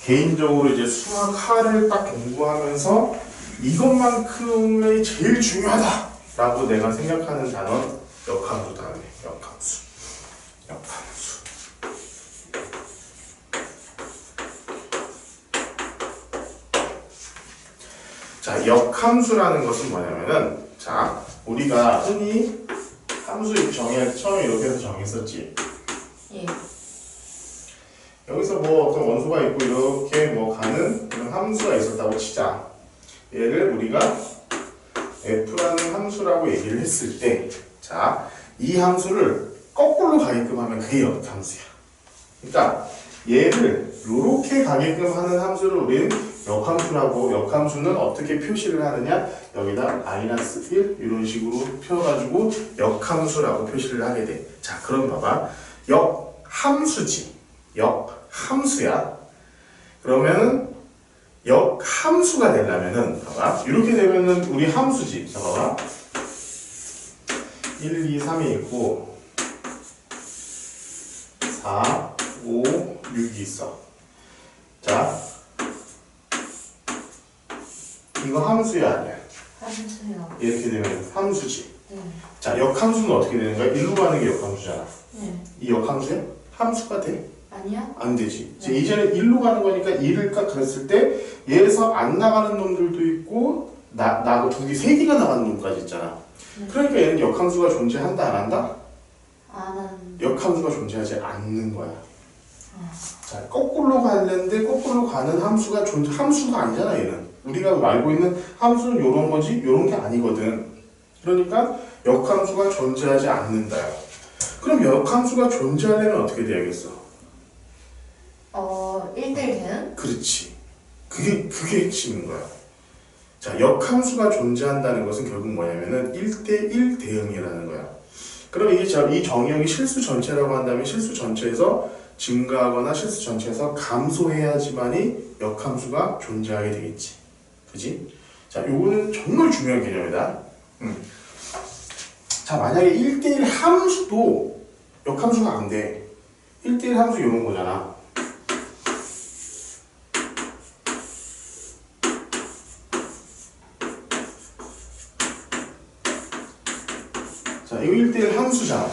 개인적으로 이제 수학하를 딱 공부하면서 이것만큼이 제일 중요하다라고 내가 생각하는 단어 역함수다. 역함수. 자, 역함수라는 것은 뭐냐면은, 자, 우리가 흔히 함수 처음에 이렇게 해서 정했었지. 예. 여기서 뭐 어떤 원소가 있고 이렇게 뭐 가는 그런 함수가 있었다고 치자. 얘를 우리가 f라는 함수라고 얘기를 했을 때, 자, 이 함수를 거꾸로 가게끔 하면 그게 역함수야. 그러니까 얘를 이렇게 가게끔 하는 함수를 우리는 역함수라고, 역함수는 어떻게 표시를 하느냐, 여기다 -1 이런 식으로 펴가지고 역함수라고 표시를 하게 돼. 자, 그럼 봐봐. 역함수지. 역함수야. 그러면은 역함수가 되려면은, 봐봐. 이렇게 되면은 우리 함수지. 자, 봐봐. 1, 2, 3이 있고 4, 5, 6이 있어. 자, 이거 함수야 아니야? 함수요. 이렇게 되면 함수지. 네. 자, 역함수는 어떻게 되는 거야? 1로 가는 게 역함수잖아. 네. 이 역함수야? 함수가 돼? 아니요? 안 되지. 네. 이제는 1로 가는 거니까 1을 딱 그랬을 때 얘에서 안 나가는 놈들도 있고 나고 세 개가 나가는 놈까지 있잖아. 네. 그러니까 얘는 역함수가 존재한다 안 한다? 아는. 역함수가 존재하지 않는 거야. 자, 거꾸로 가는데 거꾸로 가는 함수가 함수가 아니잖아. 얘는 우리가 알고 있는 함수는 요런 거지 요런 게 아니거든. 그러니까 역함수가 존재하지 않는다요. 그럼 역함수가 존재하려면 어떻게 돼야겠어? 1대1 되는? 그렇지. 그게 핵심인 거야. 자, 역함수가 존재한다는 것은 결국 뭐냐면은 1대1 대응이라는 거야. 그럼 이 정의역이 실수 전체라고 한다면 실수 전체에서 증가하거나 실수 전체에서 감소해야지만이 역함수가 존재하게 되겠지. 그지? 자, 요거는 정말 중요한 개념이다. 자, 만약에 1대1 함수도 역함수가 안 돼. 1대1 함수 이런 거잖아. 자, 이거 1대1 함수잖아.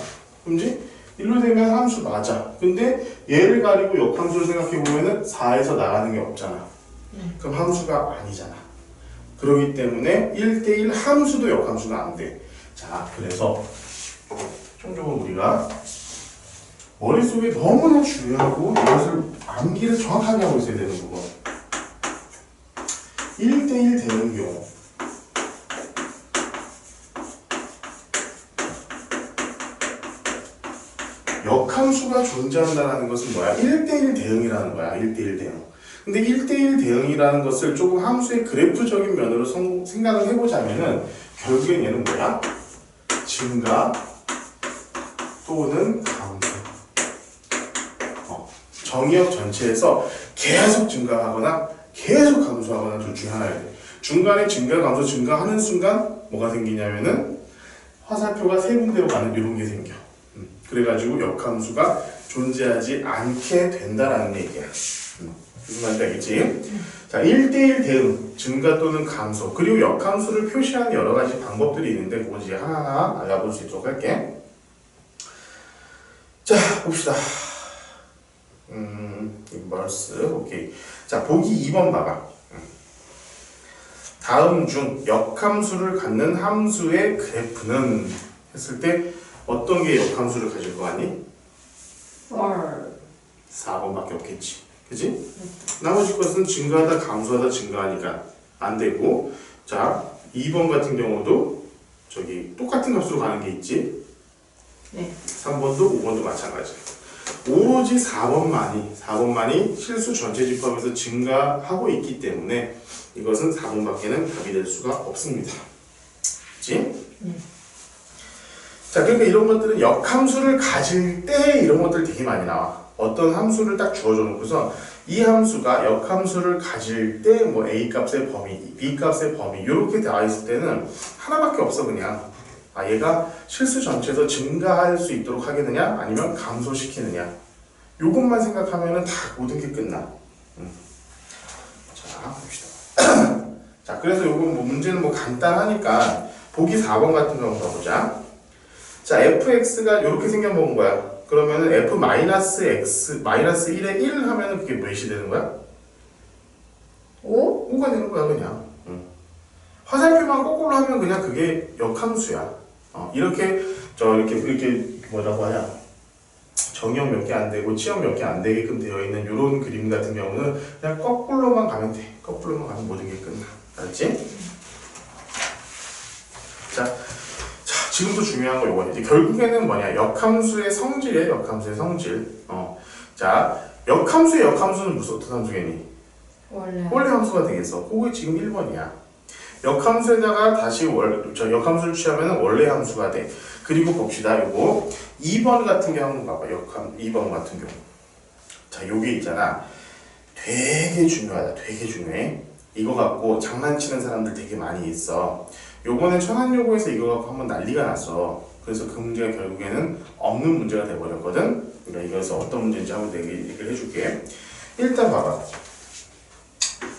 그지? 1로 되면 함수 맞아. 근데 얘를 가지고 역함수를 생각해보면은 4에서 나가는 게 없잖아. 그럼 함수가 아니잖아. 그렇기 때문에 1대1 함수도 역함수는 안 돼. 자, 그래서 총적으로 우리가 머릿속에 너무나 중요하고 이것을 암기를 정확하게 하고 있어야 되는 부분. 1대1 되는 경우. 역함수가 존재한다는 것은 뭐야? 1대1 대응이라는 거야. 1대1 대응. 근데 1대1 대응이라는 것을 조금 함수의 그래프적인 면으로 생각을 해보자면은 결국엔 얘는 뭐야? 증가 또는 감소. 정의역 전체에서 계속 증가하거나 계속 감소하거나 둘 중에 하나야 돼. 중간에 증가, 감소, 증가하는 순간 뭐가 생기냐면은 화살표가 세 군데로 가는 이런 게 생겨. 그래가지고 역함수가 존재하지 않게 된다라는 얘기야. 무슨 말인지 알겠지? 자, 1대1 대응, 증가 또는 감소, 그리고 역함수를 표시하는 여러 가지 방법들이 있는데 그건 이제 하나하나 알아볼 수 있도록 할게. 자, 봅시다. 멀스, 오케이. 자, 보기 2번 봐봐. 다음 중 역함수를 갖는 함수의 그래프는 했을 때 어떤 게 역함수를 가질 거 같니? 4번밖에 없겠지. 그지? 나머지 것은 증가하다 감소하다 증가하니까 안 되고, 자 2번 같은 경우도 저기 똑같은 값으로 가는 게 있지. 네. 3번도 5번도 마찬가지. 오로지 4번만이 실수 전체 집합에서 증가하고 있기 때문에 이것은 4번밖에는 답이 될 수가 없습니다. 그치? 자, 그러니까 이런 것들은 역함수를 가질 때 이런 것들 되게 많이 나와. 어떤 함수를 딱 주어줘 놓고서 이 함수가 역함수를 가질 때 뭐 A 값의 범위, B 값의 범위 이렇게 나와 있을 때는 하나밖에 없어. 그냥 얘가 실수 전체에서 증가할 수 있도록 하겠느냐 아니면 감소시키느냐 요것만 생각하면은 다 모든 게 끝나. 자, 그래서 요건 뭐 문제는 뭐 간단하니까 보기 4번 같은 거 한번 봐보자. 자, fx가 이렇게 생겨본 거야. 그러면은 f x 마이너스 1에 1 하면은 그게 몇이 되는 거야? 5? 5가 되는 거야 그냥. 화살표만 거꾸로 하면 그냥 그게 역함수야. 이렇게 뭐라고 하냐? 정형 몇 개 안 되고 치형 몇 개 안 되게끔 되어 있는 이런 그림 같은 경우는 그냥 거꾸로만 가면 돼. 거꾸로만 가면 모든 게 끝나. 알았지? 자, 지금도 중요한 거 요거야. 이제 결국에는 뭐냐? 역함수의 성질이에요. 역함수의 성질. 자, 역함수의 역함수는 무슨 어떤 함수겠니? 원래 함수가 되겠어. 그게 지금 1번이야. 역함수에다가 다시 역함수를 취하면 원래 함수가 돼. 그리고 봅시다. 요거 2번 같은 경우 한번 봐봐. 2번 같은 경우. 자, 요게 있잖아. 되게 중요하다. 되게 중요해. 이거 갖고 장난치는 사람들 되게 많이 있어. 요번에 천안여고에서 이거 갖고 한번 난리가 났어. 그래서 그 문제가 결국에는 없는 문제가 돼버렸거든. 그러니까 이거에서 어떤 문제인지 한번 얘기를 해줄게. 일단 봐봐.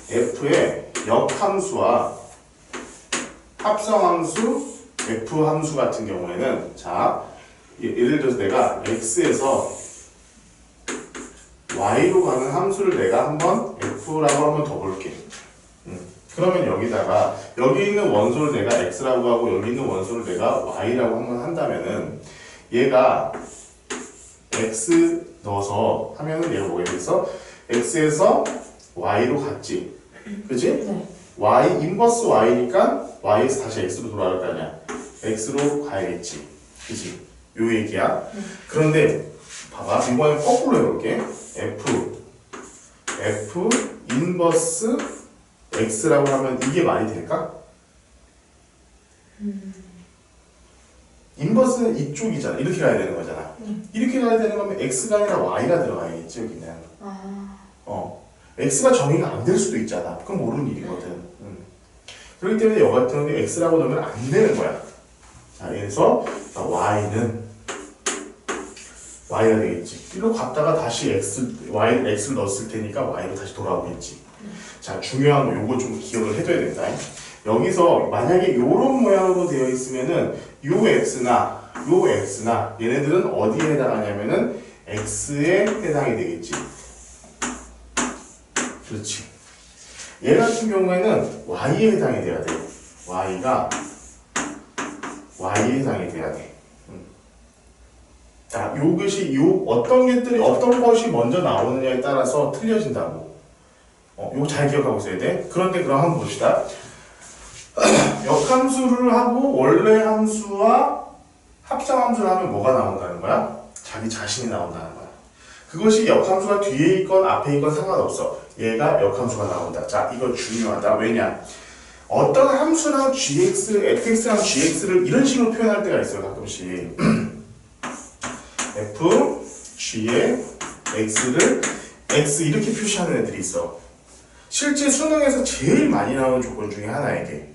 f의 역함수와 합성함수 f함수 같은 경우에는 자, 예를 들어서 내가 x에서 y로 가는 함수를 내가 한번 f라고 한번 더 볼게. 그러면 여기다가 여기 있는 원소를 내가 x라고 하고 여기 있는 원소를 내가 y라고 한번 한다면은 얘가 x 넣어서 하면은 얘가 뭐가 되겠어? x에서 y로 갔지. 그지? 네. y 인버스 y니까 y에서 다시 x로 돌아갈 거 아니야. x로 가야겠지. 그지? 요 얘기야. 그런데 봐봐. 이번엔 거꾸로 해볼게. f 인버스 x라고 하면 이게 말이 될까? 인버스는 이쪽이잖아. 이렇게 가야 되는 거잖아. 이렇게 가야 되는 거면 x가 아니라 y가 들어가야겠지 여기는. x가 정의가 안 될 수도 있잖아. 그건 모르는 일이거든. 그렇기 때문에 여기 같은 경우는 x라고 넣으면 안 되는 거야. 자, 그래서 y는 y가 되겠지. 이리로 갔다가 다시 x를 넣었을 테니까 y로 다시 돌아오겠지. 자, 중요한 거 요거 좀 기억을 해둬야 된다. 여기서 만약에 요런 모양으로 되어 있으면은 요 x나 얘네들은 어디에 해당하냐면은 x에 해당이 되겠지. 그렇지. 얘 같은 경우에는 y에 해당이 돼야 돼. y가 y에 해당이 돼야 돼. 자, 어떤 것이 먼저 나오느냐에 따라서 틀려진다고. 요거 잘 기억하고 있어야 돼. 그런데 그럼 한번 봅시다. 역함수를 하고 원래 함수와 합성함수를 하면 뭐가 나온다는 거야? 자기 자신이 나온다는 거야. 그것이 역함수가 뒤에 있건 앞에 있건 상관없어. 얘가 역함수가 나온다. 자, 이거 중요하다. 왜냐? 어떤 함수랑 fx랑 gx를 이런 식으로 표현할 때가 있어요. 가끔씩. f, g에 x를 x 이렇게 표시하는 애들이 있어. 실제 수능에서 제일 많이 나오는 조건 중에 하나야 이게.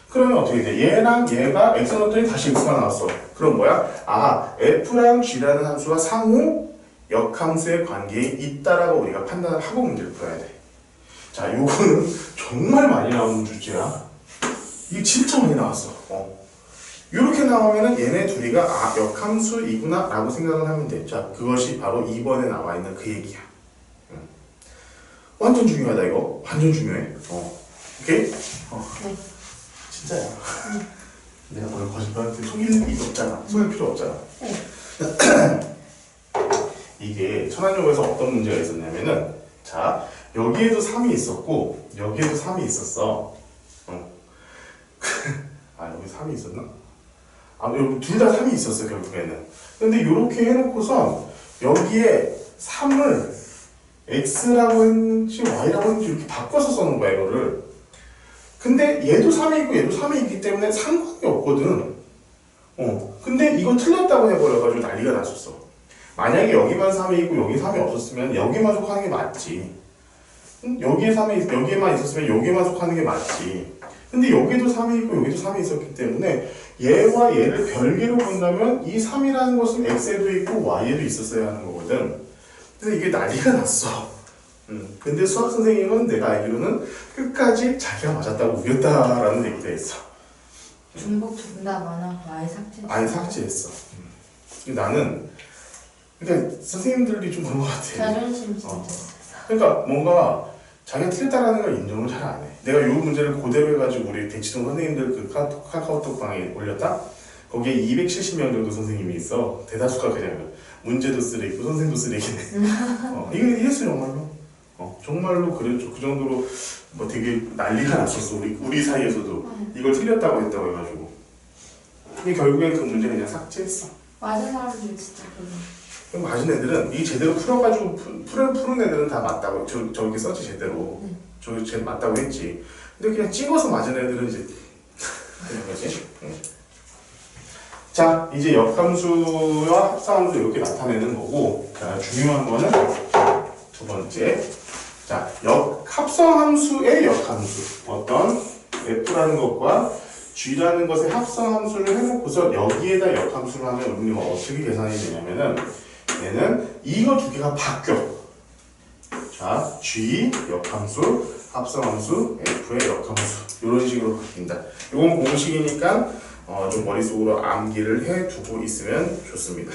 그러면 어떻게 돼? 얘랑 얘가 x 넣었더니 다시 x가 나왔어. 그럼 뭐야? 아, f랑 g라는 함수가 상호 역함수의 관계에 있다라고 우리가 판단을 하고 문제를 풀어야 돼. 자, 요거는 정말 많이 나오는 주제야. 이게 진짜 많이 나왔어. 이렇게 나오면은 얘네 둘이가 아, 역함수이구나 라고 생각을 하면 돼. 자, 그것이 바로 2번에 나와 있는 그 얘기야. 완전 중요하다 이거. 완전 중요해. 오케이? 네. 진짜야. 내가 오늘 거짓말한테 속일 일이 없잖아. 속일 필요 없잖아. 이게 천안여고에서 어떤 문제가 있었냐면은 자, 여기에도 3이 있었고 여기에도 3이 있었어. 아, 여기 3이 있었나? 아, 여기 둘 다 3이 있었어 결국에는. 근데 요렇게 해놓고선 여기에 3을 x라고 했는지 y라고 했는지 이렇게 바꿔서 써놓은 거야 이거를. 근데 얘도 3이 있고 얘도 3이 있기 때문에 상관이 없거든. 근데 이거 틀렸다고 해버려가지고 난리가 났었어. 만약에 여기만 3이 있고 여기 3이 없었으면 여기만 속하는 게 맞지. 여기에만 있었으면 여기에만 속하는 게 맞지. 근데 여기도 3이 있고 여기도 3이 있었기 때문에 얘와 얘를 별개로 본다면 이 3이라는 것은 x에도 있고 y에도 있었어야 하는 거거든. 그래서 이게 난리가 났어. 근데 수학 선생님은 내가 알기로는 끝까지 자기가 맞았다고 우겼다라는 얘기도 했어. 중복 정답 안 하고 아예 삭제. 아예 삭제했어. 나는 그러니까 선생님들이 좀 그런 것 같아. 자존심 진짜. 그러니까 뭔가 자기가 틀렸다라는 걸 인정을 잘 안 해. 내가 이 문제를 그대로 해가지고 우리 대치동 선생님들 그 카카오톡방에 올렸다? 거기에 270명 정도 선생님이 있어. 대다수가 그냥 문제도 쓰레기고 선생도 쓰레기네. 이게 이랬어 정말로. 정말로 그랬죠. 그 정도로 뭐 되게 난리가 났었어. 우리 사이에서도 이걸 틀렸다고 했다고 해가지고. 근데 결국엔 그 문제 그냥 삭제했어. 맞은 사람들 진짜 그거. 그럼 맞은 애들은 이 제대로 풀어가지고 푸는 애들은 다 맞다고 저기 썼지 제대로. 저기 제일 맞다고 했지. 근데 그냥 찍어서 맞은 애들은 이제 그런 거지. 자, 이제 역함수와 합성함수 이렇게 나타내는 거고, 자, 중요한 거는 두 번째. 자, 합성함수의 역함수. 어떤 F라는 것과 G라는 것의 합성함수를 해놓고서 여기에다 역함수를 하면 우리가 어떻게 계산이 되냐면은 얘는 이거 두 개가 바뀌어. 자, G 역함수, 합성함수, F의 역함수. 이런 식으로 바뀐다. 이건 공식이니까 좀 머릿속으로 암기를 해두고 있으면 좋습니다.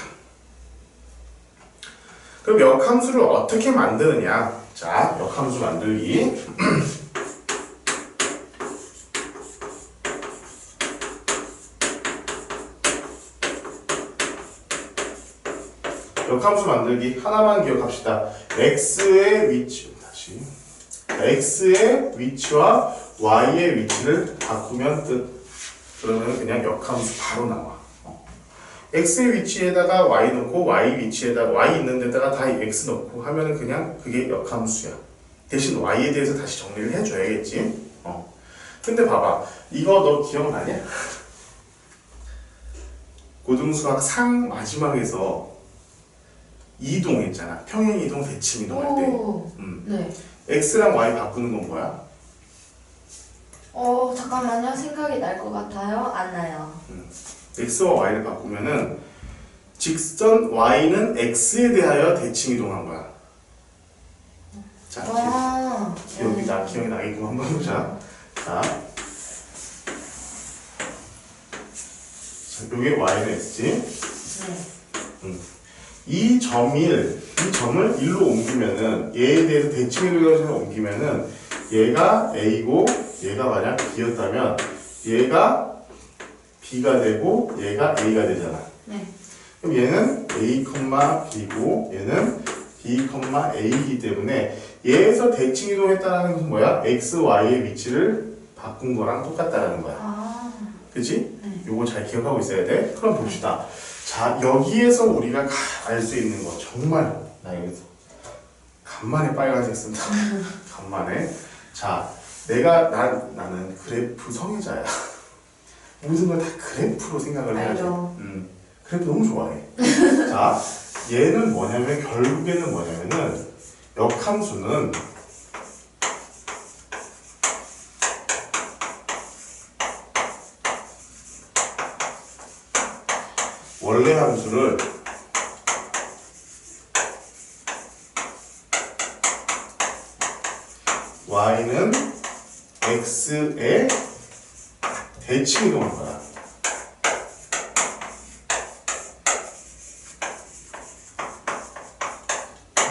그럼 역함수를 어떻게 만드느냐? 자, 역함수 만들기. 역함수 만들기 하나만 기억합시다. x의 위치, 다시 x의 위치와 y의 위치를 바꾸면 끝. 그러면 그냥 역함수 바로 나와. x의 위치에다가 y 넣고 y 위치에다가 y 있는 데다가 다 x 넣고 하면은 그냥 그게 역함수야. 대신 y에 대해서 다시 정리를 해줘야겠지. 근데 봐봐, 이거 너 기억나냐? 고등수학 상 마지막에서 이동했잖아. 평행 이동, 대칭 이동 할 때. 네. x랑 y 바꾸는 건 뭐야? 잠깐만요. 생각이 날 것 같아요. 안 나요. x와 y를 바꾸면은 직선 y는 x에 대하여 대칭 이동한 거야. 자, 기억이 나게끔 한번 보자. 자, 여기 y는 x지. 네. 이 점을 일로 옮기면은 얘에 대해서 대칭 이동해서 옮기면은 얘가 a고 얘가 만약 b였다면 얘가 b가 되고 얘가 a가 되잖아. 네. 그럼 얘는 a, b고 얘는 b, a이기 때문에 얘에서 대칭 이동했다는 것은 뭐야? x, y의 위치를 바꾼 거랑 똑같다는 거야. 그치? 네. 요거 잘 기억하고 있어야 돼. 그럼 봅시다. 자, 여기에서 우리가 알 수 있는 거 정말 나 여기서 간만에 빨간색 쓴다. 간만에. 자, 나는 그래프 성애자야. 모든 걸 다 그래프로 생각을 해야 돼. 그래프 너무 좋아해. 자, 얘는 뭐냐면 결국에는 뭐냐면은 역함수는 원래 함수를 y는 x에 대칭 이동한 거야.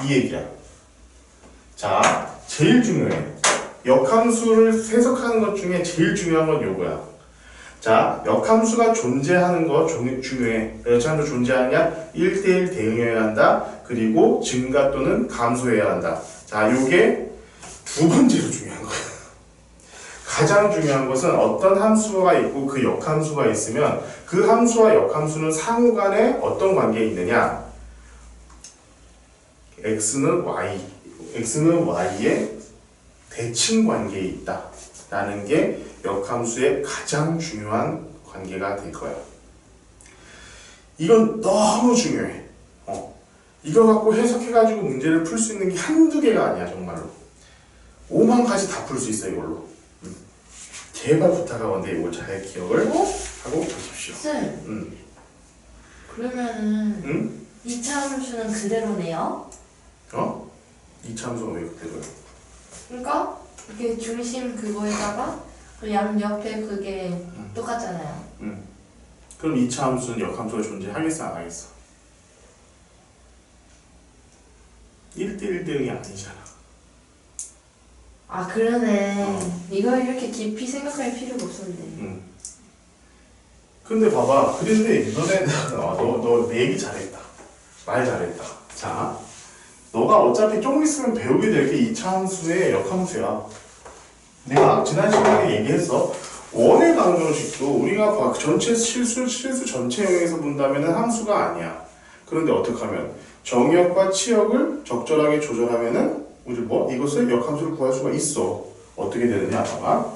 이 얘기야. 자, 제일 중요해. 역함수를 해석하는 것 중에 제일 중요한 건 요거야. 자, 역함수가 존재하는 거 중요해. 역함수 존재하냐? 1대1 대응해야 한다. 그리고 증가 또는 감소해야 한다. 자, 요게 두 번째로 중요한 거야. 가장 중요한 것은 어떤 함수가 있고 그 역함수가 있으면 그 함수와 역함수는 상호간에 어떤 관계에 있느냐? x는 y의 대칭 관계에 있다. 라는 게 역함수의 가장 중요한 관계가 될 거야. 이건 너무 중요해. 이거 갖고 해석해가지고 문제를 풀 수 있는 게 한두 개가 아니야, 정말로. 5만 가지 다 풀 수 있어, 이걸로. 제발 부탁하건데 이걸 잘 기억을 하고 보십시오. 쌤. 그러면은 2차 함수는 그대로네요? 2차 함수가 왜 그대로야? 그러니까 이게 중심 그거에다가 그 양 옆에 그게 똑같잖아요. 그럼 2차 함수는 역함수가 존재하겠어 안 하겠어? 1대1 대응이 아니잖아. 아 그러네. 이걸 이렇게 깊이 생각할 필요가 없었네. 근데 봐봐. 그런데 너네 너 얘기 잘했다. 말 잘했다. 자, 너가 어차피 조금 있으면 배우게 될 게 2차 함수의 역함수야. 내가 지난 시간에 얘기했어. 원의 방정식도 우리가 전체 실수 전체 영역에서 본다면 함수가 아니야. 그런데 어떻게 하면 정역과 치역을 적절하게 조절하면은 우리 이것을 역함수를 구할 수가 있어. 어떻게 되느냐? 봐봐.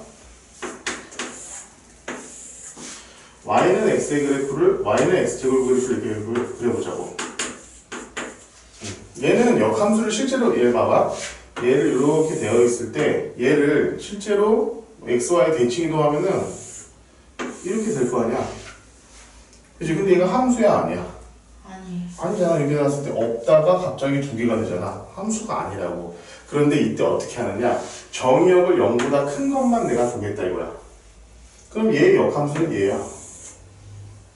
y는 x의 그래프를 y는 x제곱 그래프를 그려보자고. 얘는 역함수를 실제로 얘 봐봐. 얘를 이렇게 되어 있을 때 얘를 실제로 xy 대칭 이동하면은 이렇게 될 거 아니야. 그치? 근데 얘가 함수야 아니야? 아니. 아니잖아. 여기 나왔을 때 없다가 갑자기 2개가 되잖아. 함수가 아니라고. 그런데 이때 어떻게 하느냐? 정역을 0보다 큰 것만 내가 보겠다 이거야. 그럼 얘의 역함수는 얘야.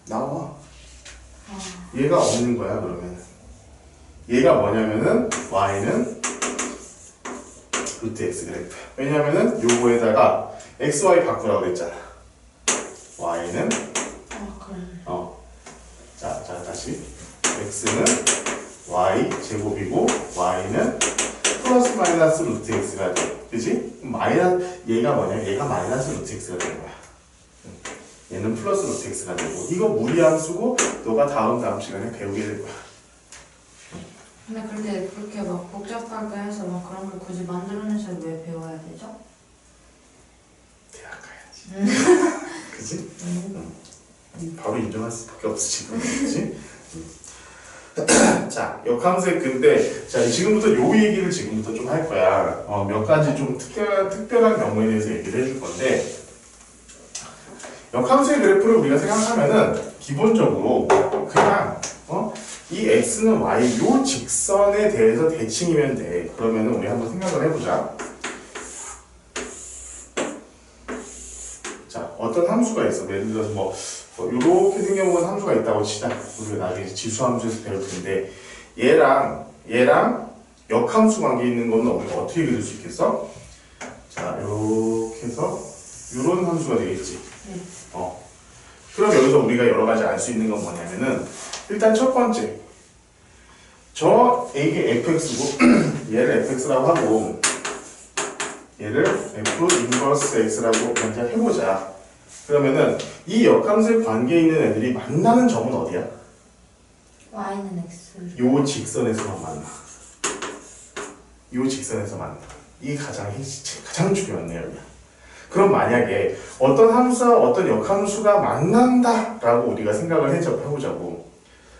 나와. 얘가 없는 거야 그러면. 얘가 뭐냐면은 y는 루트 x 그래프. 왜냐면은 요거에다가 xy 바꾸라고 그랬잖아. y는 그래. 자 다시 x는 y 제곱이고 y는 플러스 마이너스 루트 x가 돼. 그지? 얘가 뭐냐? 얘가 마이너스 루트 x가 되는 거야. 얘는 플러스 루트 x가 되고 이거 무리함수고 너가 다음 시간에 배우게 될 거야. 근데 그렇게 막 복잡하게 해서 막 그런 걸 굳이 만들어내서 왜 배워야 되죠? 대학 가야지. 그지? 바로 인정할 수밖에 없어 지금. 그지? 자, 역함수의 근데 자 지금부터 요 얘기를 지금부터 좀 할 거야. 몇 가지 좀 특별한 경우에 대해서 얘기를 해줄 건데 역함수의 그래프를 우리가 생각하면은 기본적으로 그냥 이 x는 y 요 직선에 대해서 대칭이면 돼. 그러면은 우리 한번 생각을 해보자. 자, 어떤 함수가 있어. 예를 들어서 요렇게 생겨본 함수가 있다고 치자. 우리가 나중에 지수함수에서 배울 텐데 얘랑 역함수 관계 있는 거는 우리가 어떻게 그릴 수 있겠어? 자, 요렇게 해서 요런 함수가 되겠지. 그럼 여기서 우리가 여러 가지 알 수 있는 건 뭐냐면은 일단 첫 번째 이게 fx고 얘를 fx라고 하고 얘를 f 인버스 x라고 그냥 해보자. 그러면은 이 역함수의 관계에 있는 애들이 만나는 점은 어디야? y는 x. 요 직선에서만 만나. 요 직선에서 만나. 이게 가장 중요한 내용이야. 그럼 만약에 어떤 함수와 어떤 역함수가 만난다라고 우리가 생각을 해보자고.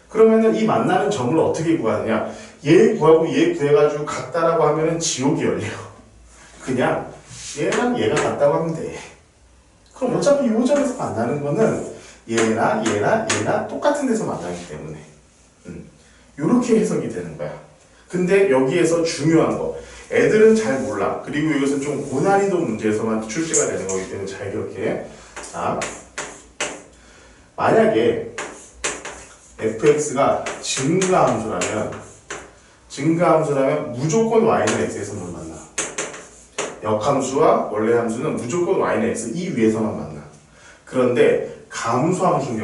그러면은 이 만나는 점을 어떻게 구하느냐? 얘 구하고 얘 구해가지고 같다라고 하면은 지옥이 열려. 그냥 얘랑 얘가 같다고 하면 돼. 그럼 어차피 이 점에서 만나는 거는 얘나 똑같은 데서 만나기 때문에 요렇게 해석이 되는 거야. 근데 여기에서 중요한 거 애들은 잘 몰라. 그리고 이것은 좀 고난이도 문제에서만 출제가 되는 거기 때문에 잘 기억해. 자, 만약에 fx가 증가함수라면 무조건 y는 x에서만 만나. 역함수와 원래 함수는 무조건 y는 x 이 위에서만 만나. 그런데 감소함수인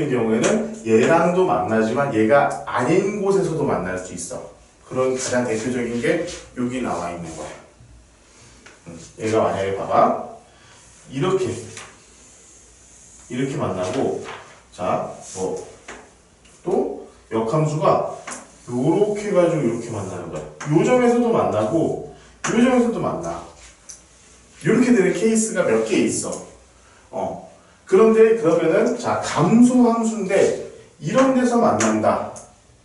경우에는 얘랑도 만나지만 얘가 아닌 곳에서도 만날 수 있어. 그런 가장 대표적인 게 여기 나와 있는 거야. 얘가 만약에 봐봐 이렇게 만나고 자 또 역함수가 요렇게 해가지고 이렇게 만나는 거야. 요 점에서도 만나고 요 점에서도 만나. 이렇게 되는 케이스가 몇 개 있어. 그러면은 자 감소함수인데 이런 데서 만난다.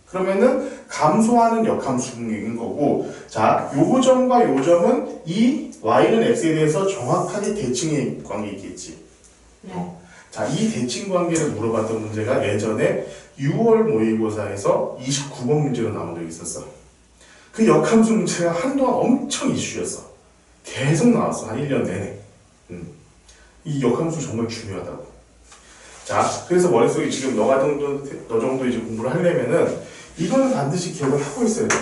그러면은 감소하는 역함수인 거고 자 요 점과 요 점은 이 y는 x에 대해서 정확하게 대칭의 관계 있겠지. 자, 이 대칭 관계를 물어봤던 문제가 예전에 6월 모의고사에서 29번 문제로 나온 적이 있었어. 그 역함수 문제가 한동안 엄청 이슈였어. 계속 나왔어. 한 1년 내내. 이 역함수 정말 중요하다고. 자, 그래서 머릿속에 지금 너 정도 이제 공부를 하려면은 이거는 반드시 기억을 하고 있어야 돼.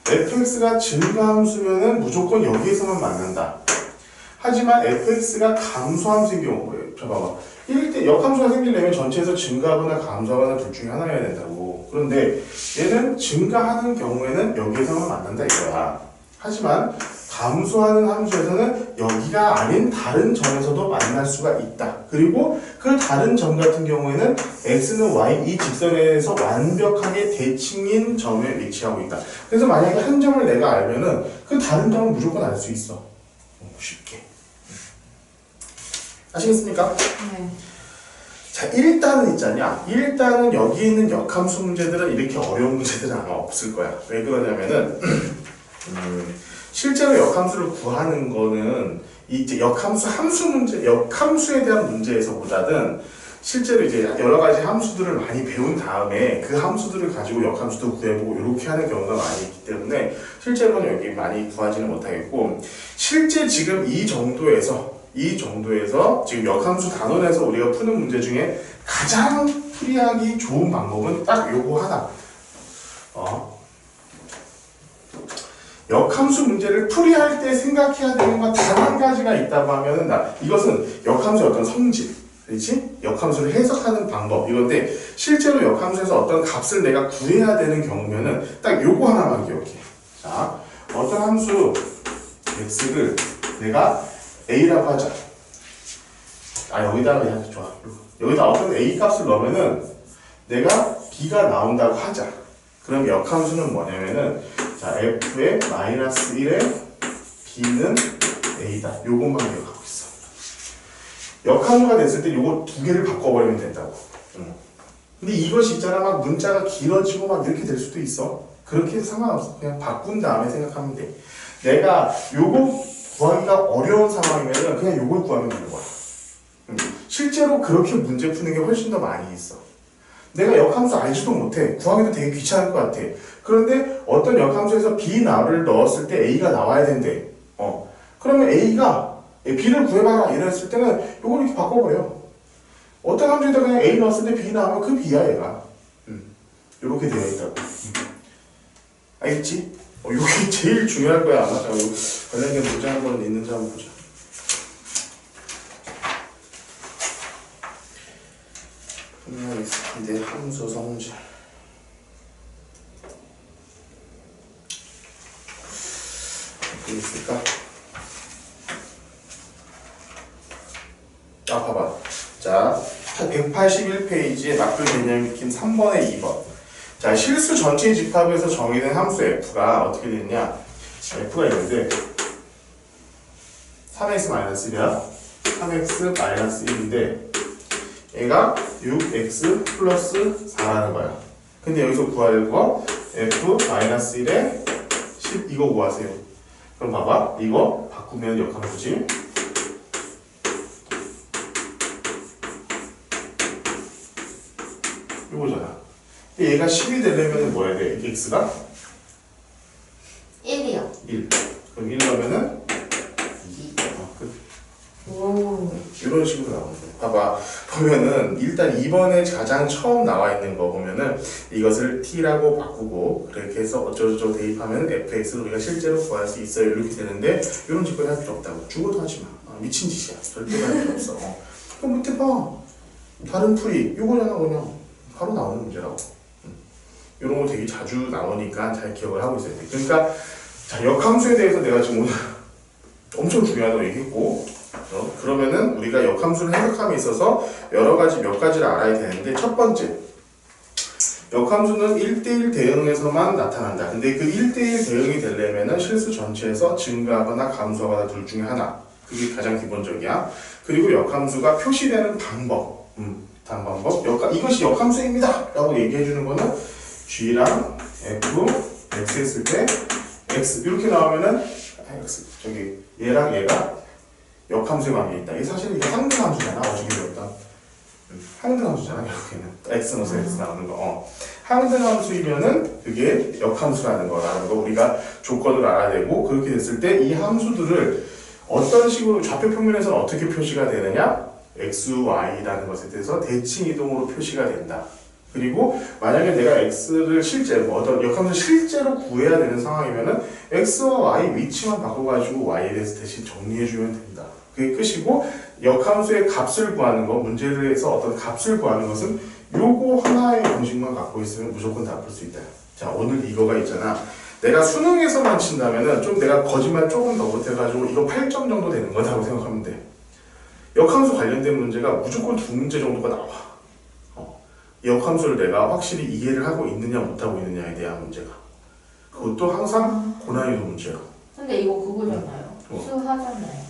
fx가 증가함수면은 무조건 여기에서만 만난다. 하지만 fx가 감소함수인 경우에 봐봐. 이럴 때 역함수가 생기려면 전체에서 증가하거나 감소하거나 둘 중에 하나여야 된다고. 그런데 얘는 증가하는 경우에는 여기에서만 만난다 이거야. 하지만 감소하는 함수에서는 여기가 아닌 다른 점에서도 만날 수가 있다. 그리고 그 다른 점 같은 경우에는 x는 y 이 직선에서 완벽하게 대칭인 점에 위치하고 있다. 그래서 만약에 한 점을 내가 알면은 그 다른 점을 무조건 알 수 있어. 쉽게. 아시겠습니까? 네. 자, 1단은 있잖냐. 1단은 여기 있는 역함수 문제들은 이렇게 어려운 문제들은 아마 없을 거야. 왜 그러냐면은 실제로 역함수를 구하는 거는 이제 역함수 함수 문제, 역함수에 대한 문제에서보다는 실제로 이제 여러 가지 함수들을 많이 배운 다음에 그 함수들을 가지고 역함수도 구해보고 이렇게 하는 경우가 많이 있기 때문에 실제로는 여기 많이 구하지는 못하겠고, 실제 지금 이 정도에서 지금 역함수 단원에서 우리가 푸는 문제 중에 가장 풀이하기 좋은 방법은 딱 요거 하나. 역함수 문제를 풀이할 때 생각해야 되는 건 단 한 가지가 있다고 하면은 이것은 역함수의 어떤 성질, 그렇지? 역함수를 해석하는 방법 이건데, 실제로 역함수에서 어떤 값을 내가 구해야 되는 경우면은 딱 요거 하나만 기억해. 자, 어떤 함수 x를 내가 a라고 하자. 여기다가 그냥 좋아. 여기다 어떤 a 값을 넣으면은 내가 b가 나온다고 하자. 그럼 역함수는 뭐냐면은, 자, f의 마이너스 1에 b는 a다. 요것만 기억하고 있어. 역함수가 됐을 때 요거 두 개를 바꿔버리면 된다고. 근데 이것이 있잖아, 막 문자가 길어지고 막 이렇게 될 수도 있어. 그렇게 해서 상관없어. 그냥 바꾼 다음에 생각하면 돼. 내가 요거 구하기가 어려운 상황이면은 그냥 요걸 구하면 되는 거야. 실제로 그렇게 문제 푸는 게 훨씬 더 많이 있어. 내가 역함수 알지도 못해. 구하기도 되게 귀찮을 것 같아. 그런데 어떤 역함수에서 b를 넣었을 때 a가 나와야 된대. 그러면 b를 구해봐라 이랬을 때는 요걸 이렇게 바꿔버려. 어떤 함수에다 그냥 a 넣었을 때 b 나오면 그 b야 얘가. 요렇게 되어 있다고. 알겠지? 요게 제일 중요할 거야 아마. 자, 관련된 문제 한 번 있는지 한번 보자. 근데 함수 성질 어디 있을까? 봐봐. 자, 181페이지에 막글 개념 익힌 3번에 2번. 자, 실수 전체 집합에서 정의된 함수 f가 어떻게 됐냐? f가 있는데 3x-1이야. 3x-1인데 얘가 6x 플러스 4라는 거야. 근데 여기서 구할 거 f-1에 10 이거 구하세요. 그럼 봐봐. 이거 바꾸면 역함수지. 이거잖아. 얘가 10이 되려면 뭐 해야 돼? x가? 1이요. 1. 그럼 1 넣으면은 2. 끝. 오. 이런 식으로 나오는 거예요. 봐봐. 보면은 일단 2번에 가장 처음 나와 있는 거 보면은 이것을 t라고 바꾸고 그렇게 해서 어쩌고저쩌고 대입하면 fx를 우리가 실제로 구할 수 있어요. 이렇게 되는데 이런 짓거리 할 필요 없다고. 죽어도 하지 마. 미친 짓이야. 절대 할 필요 없어. 그럼 밑에 봐. 다른 풀이 이거잖아 그냥. 바로 나오는 문제라고. 이런 거 되게 자주 나오니까 잘 기억을 하고 있어야 돼. 그러니까 자, 역함수에 대해서 내가 지금 오늘 엄청 중요하다고 얘기했고, 그러면은 우리가 역함수를 해석함에 있어서 여러 가지 몇 가지를 알아야 되는데, 첫 번째, 역함수는 1대1 대응에서만 나타난다. 근데 그 1대1 대응이 되려면은 실수 전체에서 증가하거나 감소하거나 둘 중에 하나. 그게 가장 기본적이야. 그리고 역함수가 표시되는 방법. 이것이 역함수입니다! 라고 얘기해주는 거는 G랑 F, X 했을 때 X 이렇게 나오면은 얘랑 얘가 역함수의 관계에 있다. 이게 사실은 이게 항등함수잖아. 어저께 배웠던. 항등함수잖아. 결국에는. x 넣어서 x 나오는 거. 항등함수이면은 그게 역함수라는 거라는 거 우리가 조건을 알아야 되고, 그렇게 됐을 때 이 함수들을 어떤 식으로 좌표 평면에서는 어떻게 표시가 되느냐? x, y라는 것에 대해서 대칭 이동으로 표시가 된다. 그리고 만약에 내가 x를 실제로 어떤 역함수 실제로 구해야 되는 상황이면은 x와 y 위치만 바꿔가지고 y에 대해서 대신 정리해주면 된다. 그게 끝이고, 역함수의 값을 구하는 거, 문제를 해서 어떤 값을 구하는 것은 요거 하나의 공식만 갖고 있으면 무조건 다 풀 수 있다. 자, 오늘 이거가 있잖아. 내가 수능에서만 친다면은 좀 내가 거짓말 조금 더 못해가지고 이거 8점 정도 되는 거라고 생각하면 돼. 역함수 관련된 문제가 무조건 2문제 정도가 나와. 역함수를 내가 확실히 이해를 하고 있느냐 못하고 있느냐에 대한 문제가. 그것도 항상 고난이도 문제야. 근데 이거 그거잖아요. 수하잖아요.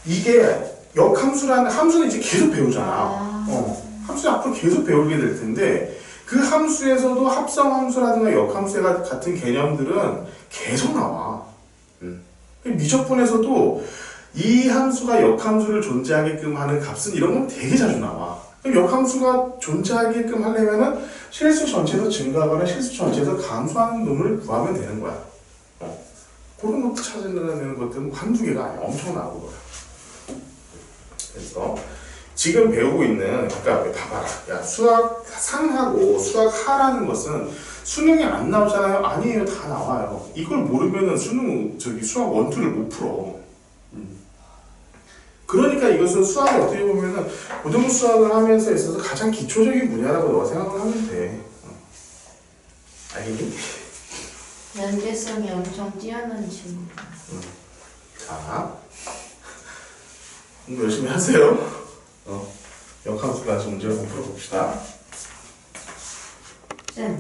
이게 역함수라는 함수는 이제 계속 배우잖아. 함수 앞으로 계속 배우게 될 텐데 그 함수에서도 합성함수라든가 역함수 같은 개념들은 계속 나와. 미적분에서도 이 함수가 역함수를 존재하게끔 하는 값은 이런 건 되게 자주 나와. 그럼 역함수가 존재하게끔 하려면은 실수 전체에서 증가하거나 실수 전체에서 감소하는 놈을 구하면 되는 거야. 그런 것도 찾아내는 것들은 한두 개가 아니야. 엄청나고. 그래서 지금 배우고 있는, 그러니까 봐봐라. 야, 수학 상하고 수학 하라는 것은 수능에 안 나오잖아요. 아니에요. 다 나와요. 이걸 모르면은 수학 1, 2를 못 풀어. 그러니까 이것은 수학을 어떻게 보면은 고등 수학을 하면서 있어서 가장 기초적인 분야라고 너가 생각을 하면 돼. 알겠니? 연계성이 엄청 뛰어난 친구. 자, 공부 열심히 하세요. 역함수 가지고 문제를 한번 풀어봅시다. 쌤.